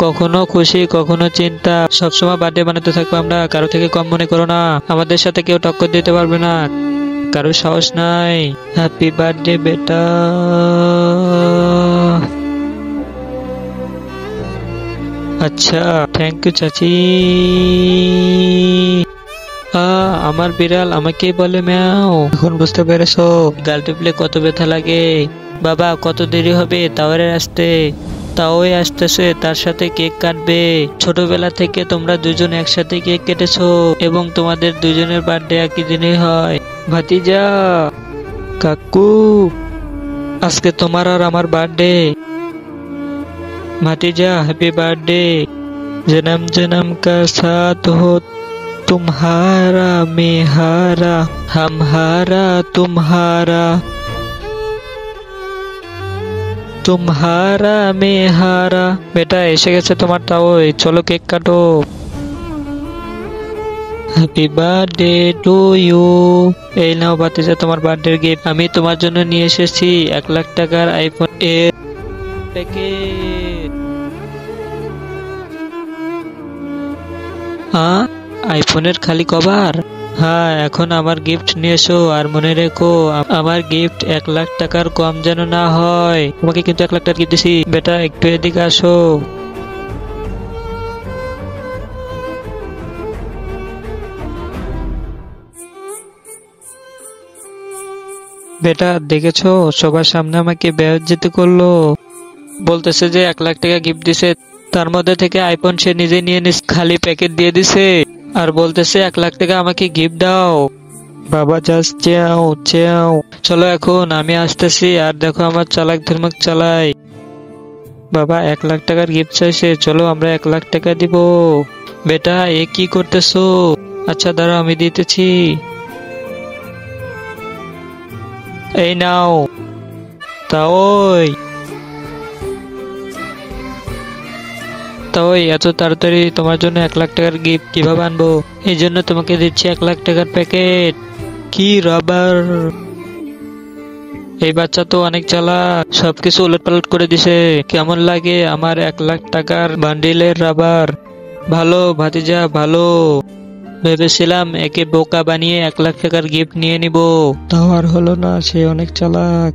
কখনো খুশি কখনো চিন্তা, সবসময় বার্থডে বানাতে থাকবো আমরা। কারো থেকে কম মনে করো না, আমাদের সাথে কেউ টক্কর দিতে পারবে না, কারো সাহস নাই। হ্যাপি বার্থডে বেটা। আচ্ছা, থ্যাংক ইউ চাচি। আমার বিড়াল আমাকেই বলে ম্যাও। এখন বুঝতে পেরেছো গাল টিপলে কত ব্যথা লাগে। বাবা কত দেরি হবে তাওয়ারে আসতে? তাওই আসতেছে, তার সাথে কেক কাটবে। ছোটবেলা থেকে তোমরা দুজন একসাথে কেক কেটেছো এবং তোমাদের দুজনের বার্থডে একই দিনে হয়। ভাতিজা, কাকু, আজকে তোমার আর আমার বার্থডে। ভাতিজা हैप्पी बर्थडे। जन्म जन्म का साथ हो तुम्हारा मेहारा, हमहारा तुम्हारा, तुम्हारा मेहारा। বেটা এসে গেছে তোমার তাওই, চলো কেক কাটো। Happy birthday to you. এই নাও ভাতিজা তোমার বার্থডে গিফট। আমি তোমার জন্য নিয়ে এসেছি 1 লাখ টাকার আইফোন এর প্যাকেট। হ্যাঁ, আইফোনের খালি কভার? হ্যাঁ, এখন আমার গিফট নিয়ে এসো। আর মনে রেখো আমার গিফট 1 লাখ টাকার কম যেন না হয়। তোমাকে কিন্তু 1 লাখ টাকার গিফট দিছি। বেটা একটু এদিকে আসো। বেটা দেখেছো সবার সামনে আমাকে বেইজ্জতি করলো। বলতেছে যে 1 লাখ টাকা গিফট দিছে, তার মধ্যে থেকে আইফোন সে নিজে নিয়ে নিস, খালি প্যাকেট দিয়ে দিছে। আর বলতেছে 1 লাখ টাকা আমাকে গিফট দাও। বাবা জাস্ট চেয়াও চেয়াও। চলো এখন আমি আসতেছি, আর দেখো আমার চালাক ধর্মক চালাই। বাবা 1 লাখ টাকার গিফট চাইছে, চলো আমরা 1 লাখ টাকা দিব। বেটা এ কি করতেছো? আচ্ছা দাঁড়াও আমি দিতেছি। এই নাও। তাওই তাওই এত তাড়াতাড়ি তোমার জন্য 1 লাখ টাকার গিফট কিভাবে আনবো? এই জন্য তোমাকে দিচ্ছি 1 লাখ টাকার প্যাকেট। কি রাবার! এই বাচ্চা তো অনেক চালাক, সবকিছু উলটপালট করে দিছে। কেমন লাগে আমার 1 লাখ টাকার বান্ডিলের রাবার? ভালো ভাতিজা ভালো। ভেবেছিলাম একে বোকা বানিয়ে 1 লাখ টাকার গিফট নিয়ে নিব, তাও আর হলো না, সে অনেক চালাক।